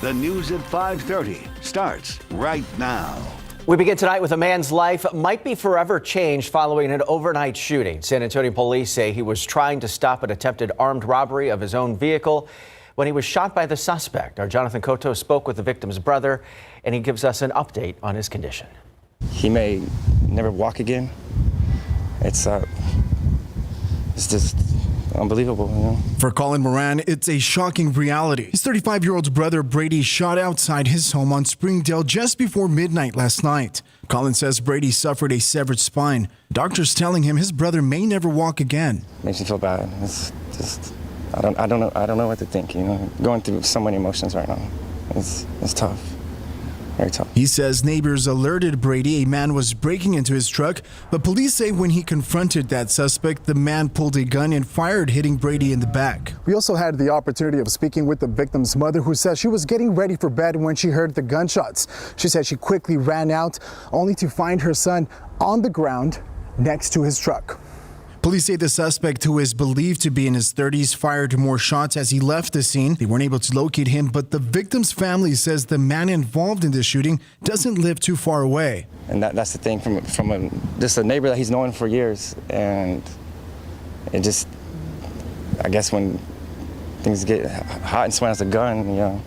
The news at 5:30 starts right now. We begin tonight with a man's life might be forever changed following an overnight shooting. San Antonio police say he was trying to stop an attempted armed robbery of his own vehicle when he was shot by the suspect. Our Jonathan Cotto spoke with the victim's brother, and he gives us an update on his condition. He may never walk again. It's just unbelievable, you know. For Colin Moran, it's a shocking reality. His 35-year-old brother Brady shot outside his home on Springdale just before midnight last night. Colin says Brady suffered a severed spine. Doctors telling him his brother may never walk again. Makes me feel bad. It's just I don't know what to think, you know. Going through so many emotions right now. It's tough. Very tough. He says neighbors alerted Brady a man was breaking into his truck, but police say when he confronted that suspect, the man pulled a gun and fired, hitting Brady in the back. We also had the opportunity of speaking with the victim's mother, who says she was getting ready for bed when she heard the gunshots. She said she quickly ran out, only to find her son on the ground next to his truck. Police say the suspect, who is believed to be in his 30s, fired more shots as he left the scene. They weren't able to locate him, but the victim's family says the man involved in the shooting doesn't live too far away. And that's the thing from just a neighbor that he's known for years. And it just, I guess when things get hot and someone has a gun, you know,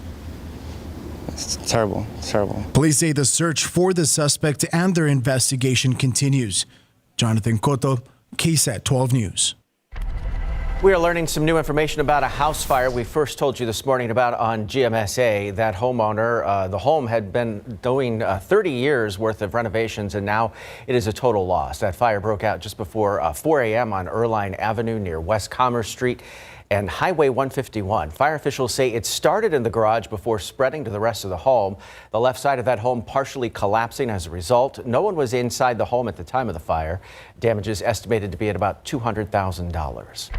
it's terrible. It's terrible. Police say the search for the suspect and their investigation continues. Jonathan Cotto, KSAT 12 News. We are learning some new information about a house fire we first told you this morning about on GMSA. That homeowner, the home had been doing 30 years worth of renovations, and now it is a total loss. That fire broke out just before 4 a.m. on Erline Avenue near West Commerce Street and Highway 151. Fire officials say it started in the garage before spreading to the rest of the home. The left side of that home partially collapsing as a result. No one was inside the home at the time of the fire. Damages estimated to be at about $200,000.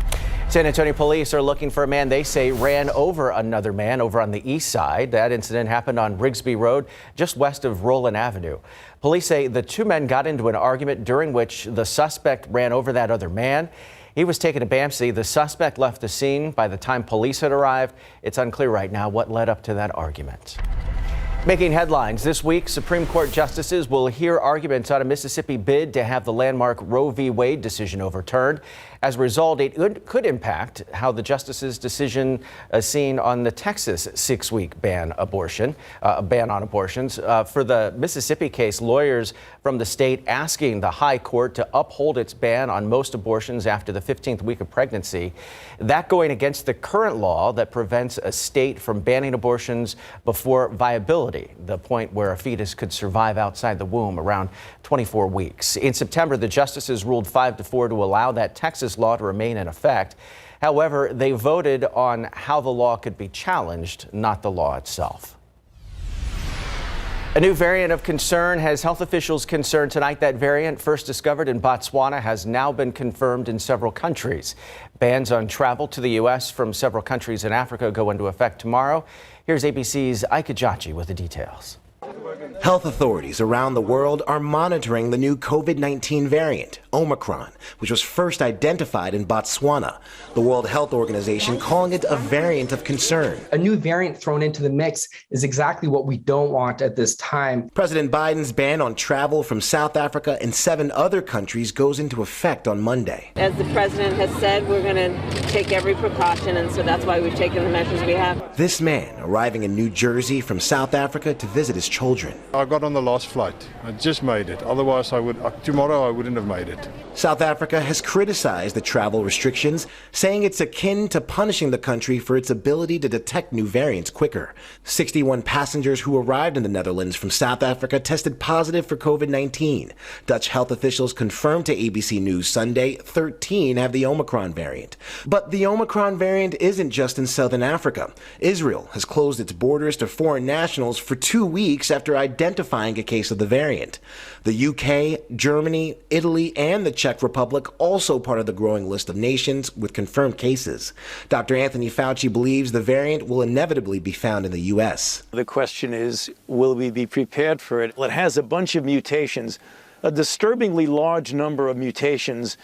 San Antonio police are looking for a man they say ran over another man over on the east side. That incident happened on Rigsby Road, just west of Roland Avenue. Police say the two men got into an argument during which the suspect ran over that other man. He was taken to BAMC. The suspect left the scene by the time police had arrived. It's unclear right now what led up to that argument. Making headlines this week, Supreme Court justices will hear arguments on a Mississippi bid to have the landmark Roe v. Wade decision overturned. As a result, it could impact how the justices' decision seen on the Texas 6-week ban on abortions. For the Mississippi case, lawyers from the state asking the high court to uphold its ban on most abortions after the 15th week of pregnancy. That going against the current law that prevents a state from banning abortions before viability, the point where a fetus could survive outside the womb around 24 weeks. In September, the justices ruled 5-4 to allow that Texas law to remain in effect. However, they voted on how the law could be challenged, not the law itself. A new variant of concern has health officials concerned tonight. That variant, first discovered in Botswana, has now been confirmed in several countries. Bans on travel to the U.S. from several countries in Africa go into effect tomorrow. Here's ABC's Ike Ajachi with the details. Health authorities around the world are monitoring the new COVID-19 variant, Omicron, which was first identified in Botswana. The World Health Organization calling it a variant of concern. A new variant thrown into the mix is exactly what we don't want at this time. President Biden's ban on travel from South Africa and 7 other countries goes into effect on Monday. As the president has said, we're going to take every precaution, and so that's why we've taken the measures we have. This man arriving in New Jersey from South Africa to visit his children. I got on the last flight. I just made it. Otherwise, tomorrow I wouldn't have made it. South Africa has criticized the travel restrictions, saying it's akin to punishing the country for its ability to detect new variants quicker. 61 passengers who arrived in the Netherlands from South Africa tested positive for COVID-19. Dutch health officials confirmed to ABC News Sunday 13 have the Omicron variant. But the Omicron variant isn't just in Southern Africa. Israel has closed its borders to foreign nationals for 2 weeks after identifying a case of the variant. The UK, Germany, Italy, and the Czech Republic also part of the growing list of nations with confirmed cases. Dr. Anthony Fauci believes the variant will inevitably be found in the U.S. The question is, will we be prepared for it? It has a bunch of mutations, a disturbingly large number of mutations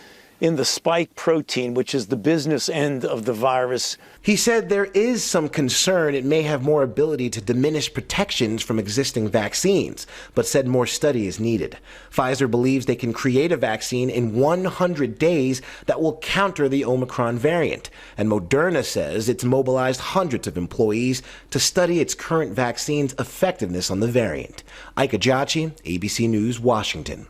in the spike protein, which is the business end of the virus. He said there is some concern it may have more ability to diminish protections from existing vaccines, but said more study is needed. Pfizer believes they can create a vaccine in 100 days that will counter the Omicron variant. And Moderna says it's mobilized hundreds of employees to study its current vaccine's effectiveness on the variant. Ike Ajachi, ABC News, Washington.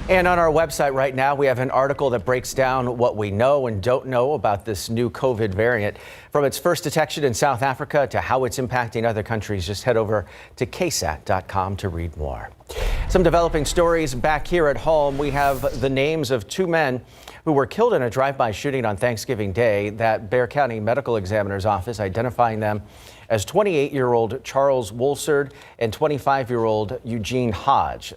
And on our website right now, we have an article that breaks down what we know and don't know about this new COVID variant. From its first detection in South Africa to how it's impacting other countries, just head over to KSAT.com to read more. Some developing stories back here at home. We have the names of two men who were killed in a drive-by shooting on Thanksgiving Day. That Bexar County Medical Examiner's Office identifying them as 28-year-old Charles Wolsard and 25-year-old Eugene Hodge.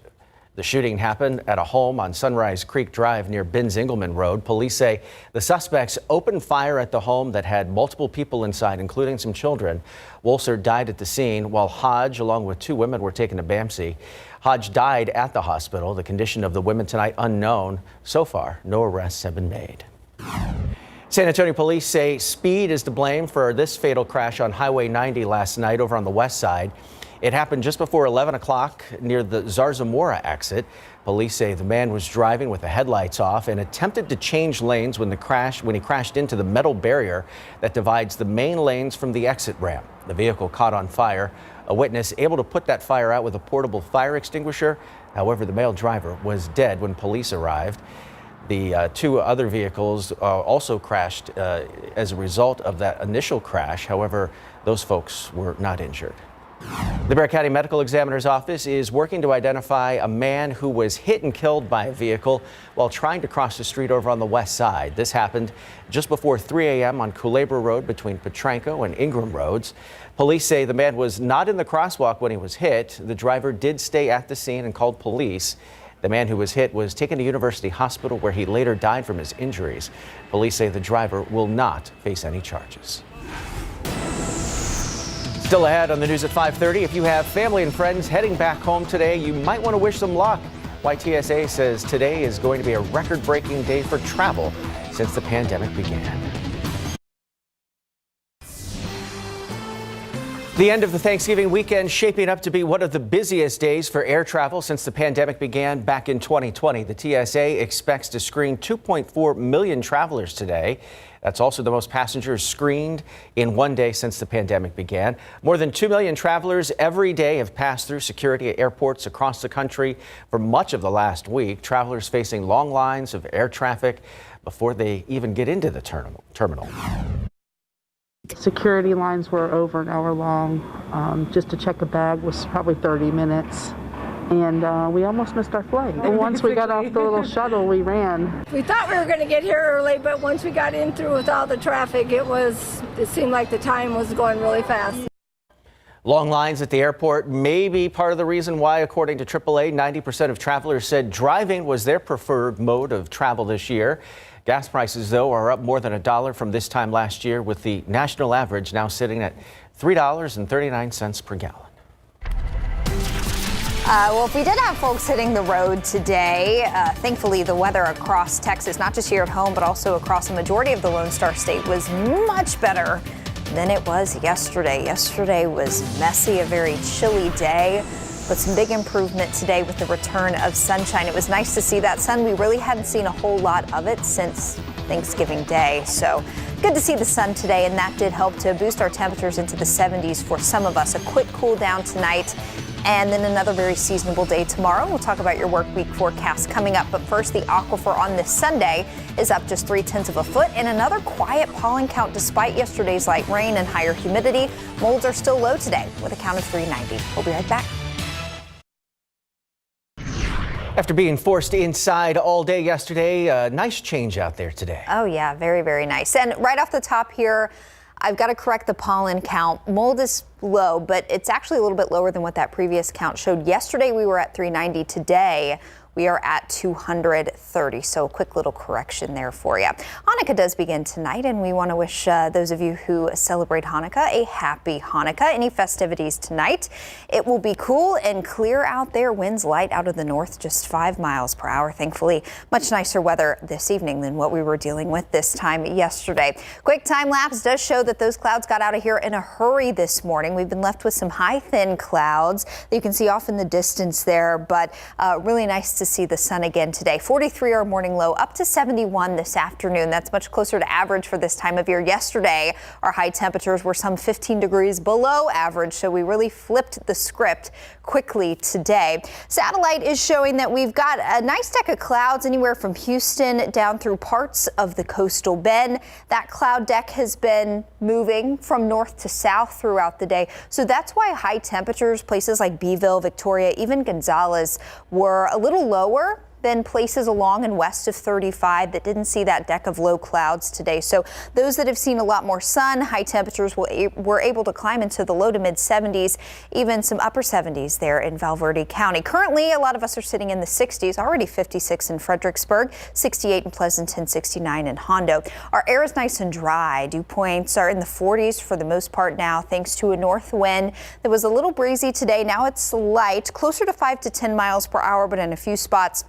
The shooting happened at a home on Sunrise Creek Drive near Binz-Engelman Road. Police say the suspects opened fire at the home that had multiple people inside, including some children. Wolsard died at the scene, while Hodge, along with two women, were taken to BAMC. Hodge died at the hospital. The condition of the women tonight unknown. So far, no arrests have been made. San Antonio police say speed is to blame for this fatal crash on Highway 90 last night over on the west side. It happened just before 11 o'clock near the Zarzamora exit. Police say the man was driving with the headlights off and attempted to change lanes when he crashed into the metal barrier that divides the main lanes from the exit ramp. The vehicle caught on fire. A witness able to put that fire out with a portable fire extinguisher. However, the male driver was dead when police arrived. The two other vehicles also crashed as a result of that initial crash. However, those folks were not injured. The Bexar County Medical Examiner's Office is working to identify a man who was hit and killed by a vehicle while trying to cross the street over on the west side. This happened just before 3 a.m. on Culebra Road between Petranco and Ingram Roads. Police say the man was not in the crosswalk when he was hit. The driver did stay at the scene and called police. The man who was hit was taken to University Hospital, where he later died from his injuries. Police say the driver will not face any charges. Still ahead on the news at 5:30, if you have family and friends heading back home today, you might want to wish them luck. YTSA says today is going to be a record-breaking day for travel since the pandemic began. The end of the Thanksgiving weekend shaping up to be one of the busiest days for air travel since the pandemic began back in 2020. The TSA expects to screen 2.4 million travelers today. That's also the most passengers screened in one day since the pandemic began. More than 2 million travelers every day have passed through security at airports across the country for much of the last week. Travelers facing long lines of air traffic before they even get into the terminal. Security lines were over an hour long. Just to check a bag was probably 30 minutes. And we almost missed our flight. And once we got off the little shuttle, we ran. We thought we were going to get here early, but once we got in through with all the traffic, it seemed like the time was going really fast. Long lines at the airport may be part of the reason why, according to AAA, 90% of travelers said driving was their preferred mode of travel this year. Gas prices, though, are up more than $1 from this time last year, with the national average now sitting at $3.39 per gallon. Well, if we did have folks hitting the road today, thankfully the weather across Texas, not just here at home, but also across the majority of the Lone Star State, was much better than it was yesterday. Yesterday was messy, a very chilly day, but some big improvement today with the return of sunshine. It was nice to see that sun. We really hadn't seen a whole lot of it since Thanksgiving Day. So good to see the sun today, and that did help to boost our temperatures into the 70s for some of us. A quick cool down tonight, and then another very seasonable day tomorrow. We'll talk about your work week forecast coming up. But first, the aquifer on this Sunday is up just 0.3 of a foot, and another quiet pollen count despite yesterday's light rain and higher humidity. Molds are still low today with a count of 390. We'll be right back. After being forced inside all day yesterday, a nice change out there today. Oh, yeah, very, very nice. And right off the top here, I've got to correct the pollen count. Mold is low, but it's actually a little bit lower than what that previous count showed. Yesterday, we were at 390. Today, We are at 230. So a quick little correction there for you. Hanukkah does begin tonight, and we want to wish those of you who celebrate Hanukkah a happy Hanukkah. Any festivities tonight? It will be cool and clear out there. Winds light out of the north, just 5 miles per hour. Thankfully, much nicer weather this evening than what we were dealing with this time yesterday. Quick time lapse does show that those clouds got out of here in a hurry this morning. We've been left with some high, thin clouds that you can see off in the distance there, but really nice to see the sun again today. 43 our morning low, up to 71 this afternoon. That's much closer to average for this time of year. Yesterday, our high temperatures were some 15 degrees below average, so we really flipped the script quickly today. Satellite is showing that we've got a nice deck of clouds anywhere from Houston down through parts of the coastal bend. That cloud deck has been moving from north to south throughout the day, so that's why high temperatures, places like Beeville, Victoria, even Gonzales, were a little lower than places along and west of 35 that didn't see that deck of low clouds today. So those that have seen a lot more sun, high temperatures were able to climb into the low to mid 70s, even some upper 70s there in Valverde County. Currently, a lot of us are sitting in the 60s, already 56 in Fredericksburg, 68 in Pleasanton, 69 in Hondo. Our air is nice and dry. Dew points are in the 40s for the most part now, thanks to a north wind that was a little breezy today. Now it's light, closer to 5 to 10 miles per hour, but in a few spots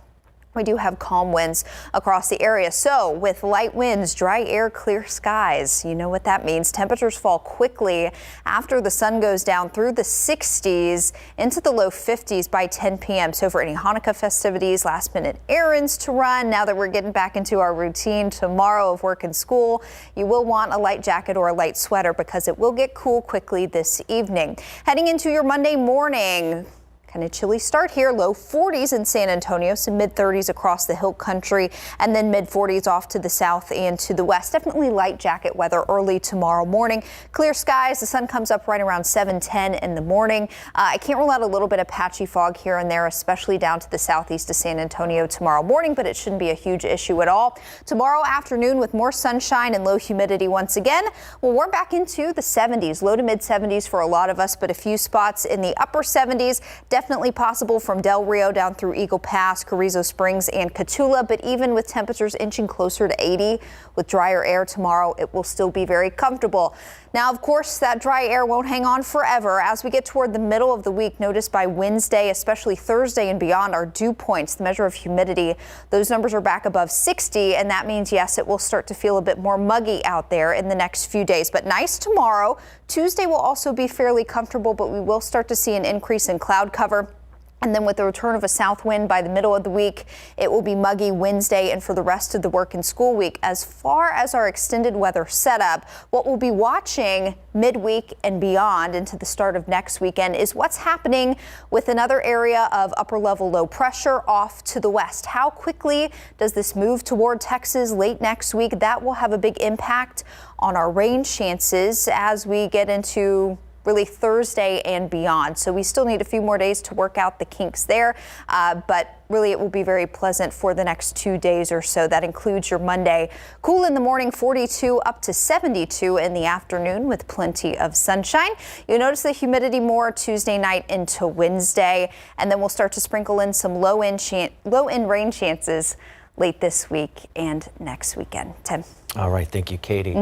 we do have calm winds across the area. So with light winds, dry air, clear skies, you know what that means. Temperatures fall quickly after the sun goes down through the 60s into the low 50s by 10 p.m. So for any Hanukkah festivities, last minute errands to run, now that we're getting back into our routine tomorrow of work and school, you will want a light jacket or a light sweater because it will get cool quickly this evening. Heading into your Monday morning, kind of chilly start here, low 40s in San Antonio, some mid 30s across the hill country, and then mid 40s off to the south and to the west. Definitely light jacket weather early tomorrow morning. Clear skies. The sun comes up right around 7:10 in the morning. I can't rule out a little bit of patchy fog here and there, especially down to the southeast of San Antonio tomorrow morning, but it shouldn't be a huge issue at all. Tomorrow afternoon with more sunshine and low humidity once again, we'll warm back into the 70s, low to mid 70s for a lot of us, but a few spots in the upper 70s. Definitely possible from Del Rio down through Eagle Pass, Carrizo Springs, and Cotulla. But even with temperatures inching closer to 80 with drier air tomorrow, it will still be very comfortable. Now, of course, that dry air won't hang on forever. As we get toward the middle of the week, notice by Wednesday, especially Thursday and beyond, our dew points, the measure of humidity, those numbers are back above 60. And that means, yes, it will start to feel a bit more muggy out there in the next few days. But nice tomorrow. Tuesday will also be fairly comfortable, but we will start to see an increase in cloud cover. And then with the return of a south wind by the middle of the week, it will be muggy Wednesday and for the rest of the work and school week. As far as our extended weather setup, what we'll be watching midweek and beyond into the start of next weekend is what's happening with another area of upper level low pressure off to the west. How quickly does this move toward Texas late next week? That will have a big impact on our rain chances as we get into really Thursday and beyond. So we still need a few more days to work out the kinks there, but really it will be very pleasant for the next 2 days or so. That includes your Monday. Cool in the morning, 42 up to 72 in the afternoon with plenty of sunshine. You'll notice the humidity more Tuesday night into Wednesday, and then we'll start to sprinkle in some low end rain chances late this week and next weekend. Tim. All right. Thank you, Katie.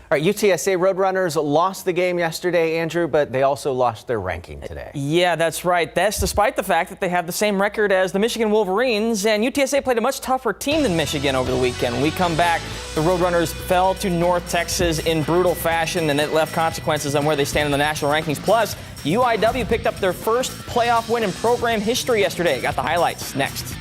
All right, UTSA Roadrunners lost the game yesterday, Andrew, but they also lost their ranking today. Yeah, that's right. That's despite the fact that they have the same record as the Michigan Wolverines, and UTSA played a much tougher team than Michigan over the weekend. When we come back, the Roadrunners fell to North Texas in brutal fashion, and it left consequences on where they stand in the national rankings. Plus, UIW picked up their first playoff win in program history yesterday. Got the highlights next.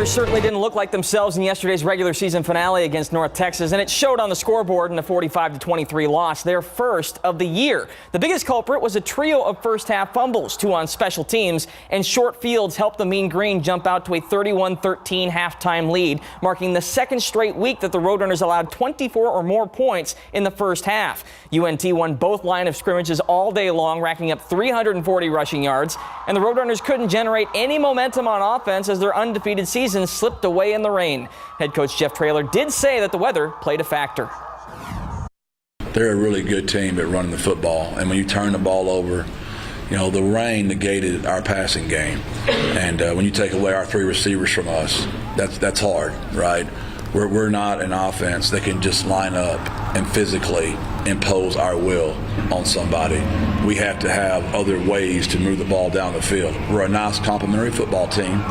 Certainly didn't look like themselves in yesterday's regular season finale against North Texas, and it showed on the scoreboard in a 45-23 loss, their first of the year. The biggest culprit was a trio of first-half fumbles, 2 on special teams, and short fields helped the Mean Green jump out to a 31-13 halftime lead, marking the second straight week that the Roadrunners allowed 24 or more points in the first half. UNT won both line of scrimmages all day long, racking up 340 rushing yards, and the Roadrunners couldn't generate any momentum on offense as their undefeated season slipped away in the rain. Head coach Jeff Traylor did say that the weather played a factor. they're a really good team at running the football. And when you turn the ball over, the rain negated our passing game. And when you take away our 3 receivers from us, that's hard, right? We're not an offense that can just line up and physically impose our will on somebody. We have to have other ways to move the ball down the field. We're a nice complementary football team,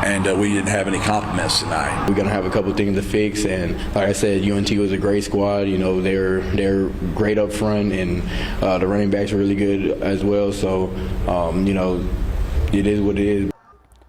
and we didn't have any compliments tonight. We're going to have a couple of things to fix, and like I said, UNT was a great squad. They're great up front, and the running backs are really good as well. So, it is what it is.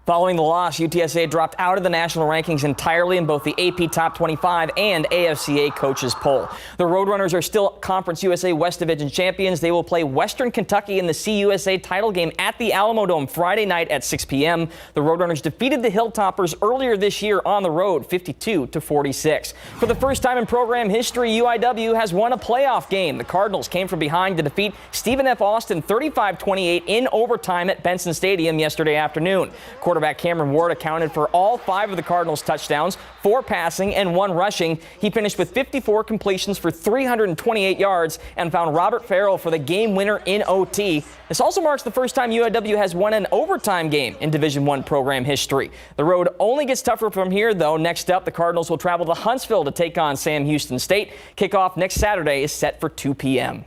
Following the loss, UTSA dropped out of the national rankings entirely in both the AP Top 25 and AFCA Coaches Poll. The Roadrunners are still Conference USA West Division champions. They will play Western Kentucky in the CUSA title game at the Alamo Dome Friday night at 6 p.m. The Roadrunners defeated the Hilltoppers earlier this year on the road, 52-46. For the first time in program history, UIW has won a playoff game. The Cardinals came from behind to defeat Stephen F. Austin 35-28 in overtime at Benson Stadium yesterday afternoon. Quarterback Cameron Ward accounted for all 5 of the Cardinals' touchdowns, 4 passing and 1 rushing. He finished with 54 completions for 328 yards and found Robert Farrell for the game winner in OT. This also marks the first time UIW has won an overtime game in Division I program history. The road only gets tougher from here, though. Next up, the Cardinals will travel to Huntsville to take on Sam Houston State. Kickoff next Saturday is set for 2 p.m.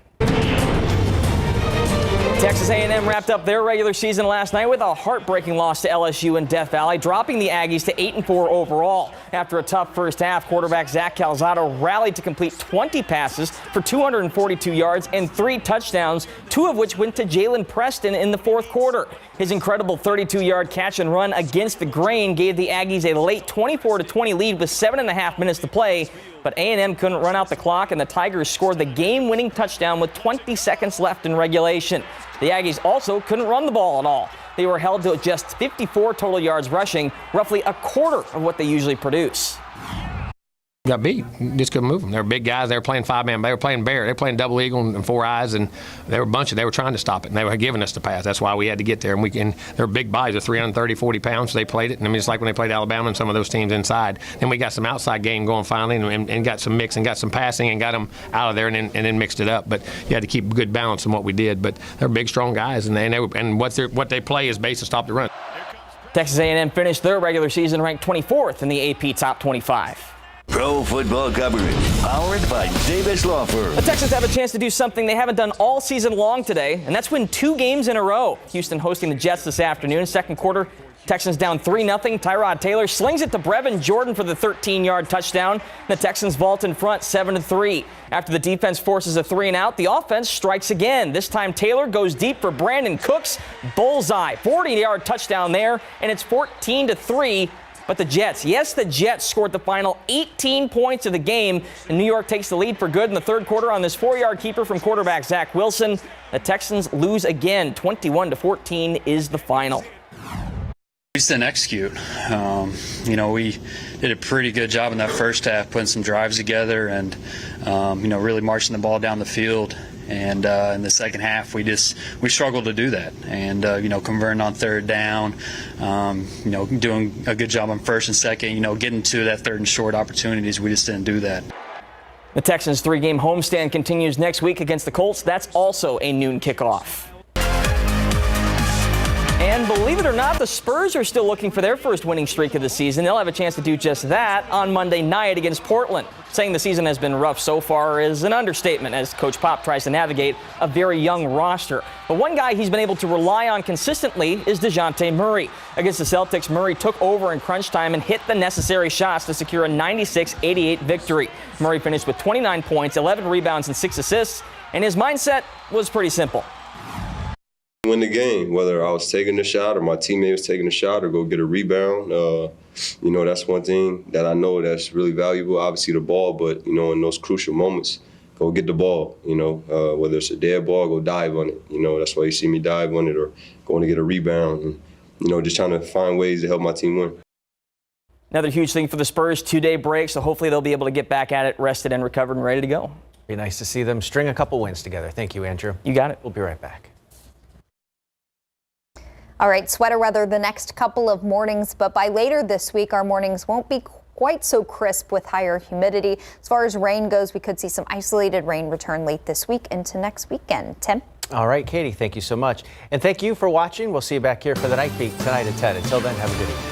Texas A&M wrapped up their regular season last night with a heartbreaking loss to LSU in Death Valley, dropping the Aggies to 8-4 overall. After a tough first half, quarterback Zach Calzado rallied to complete 20 passes for 242 yards and 3 touchdowns, 2 of which went to Jalen Preston in the fourth quarter. His incredible 32-yard catch and run against the grain gave the Aggies a late 24-20 lead with 7.5 minutes to play. But A&M couldn't run out the clock, and the Tigers scored the game-winning touchdown with 20 seconds left in regulation. The Aggies also couldn't run the ball at all. They were held to just 54 total yards rushing, roughly a quarter of what they usually produce. Got beat. Just couldn't move them. They were big guys. They were playing 5-man. They were playing bear. They were playing double eagle and 4 eyes, and they were a bunch of. They were trying to stop it, and they were giving us the pass. That's why we had to get there. And they were big bodies of 330, 40 pounds. So they played it. And I mean, it's like when they played Alabama and some of those teams inside. Then we got some outside game going finally, and got some mix and got some passing and got them out of there, and then mixed it up. But you had to keep good balance in what we did. But they're big, strong guys, and what they play is based to stop the run. Texas A&M finished their regular season ranked 24th in the AP Top 25. Pro football coverage, powered by Davis Law Firm. The Texans have a chance to do something they haven't done all season long today, and that's win 2 games in a row. Houston hosting the Jets this afternoon. Second quarter, Texans down 3-0. Tyrod Taylor slings it to Brevin Jordan for the 13-yard touchdown. The Texans vault in front 7-3. After the defense forces a 3-and-out, the offense strikes again. This time Taylor goes deep for Brandon Cooks. Bullseye, 40-yard touchdown there, and it's 14-3. But the Jets scored the final 18 points of the game, and New York takes the lead for good in the third quarter on this 4-yard keeper from quarterback Zach Wilson. The Texans lose again. 21-14 is the final. We just didn't execute. We did a pretty good job in that first half, putting some drives together and, really marching the ball down the field. And in the second half, we struggled to do that. And, converting on third down, doing a good job on first and second, getting to that third and short opportunities. We just didn't do that. The Texans' 3-game homestand continues next week against the Colts. That's also a noon kickoff. And believe it or not, the Spurs are still looking for their first winning streak of the season. They'll have a chance to do just that on Monday night against Portland. Saying the season has been rough so far is an understatement as Coach Pop tries to navigate a very young roster. But one guy he's been able to rely on consistently is DeJounte Murray. Against the Celtics, Murray took over in crunch time and hit the necessary shots to secure a 96-88 victory. Murray finished with 29 points, 11 rebounds, and 6 assists, and his mindset was pretty simple. Win the game, whether I was taking a shot or my teammate was taking a shot or go get a rebound. That's one thing that I know that's really valuable. Obviously the ball, but, in those crucial moments, go get the ball, whether it's a dead ball, go dive on it. That's why you see me dive on it or going to get a rebound and, just trying to find ways to help my team win. Another huge thing for the Spurs, 2-day break, so hopefully they'll be able to get back at it, rested and recovered and ready to go. Be nice to see them string a couple wins together. Thank you, Andrew. You got it. We'll be right back. All right, sweater weather the next couple of mornings, but by later this week, our mornings won't be quite so crisp with higher humidity. As far as rain goes, we could see some isolated rain return late this week into next weekend. Tim? All right, Katie, thank you so much. And thank you for watching. We'll see you back here for the Night Beat tonight at 10. Until then, have a good evening.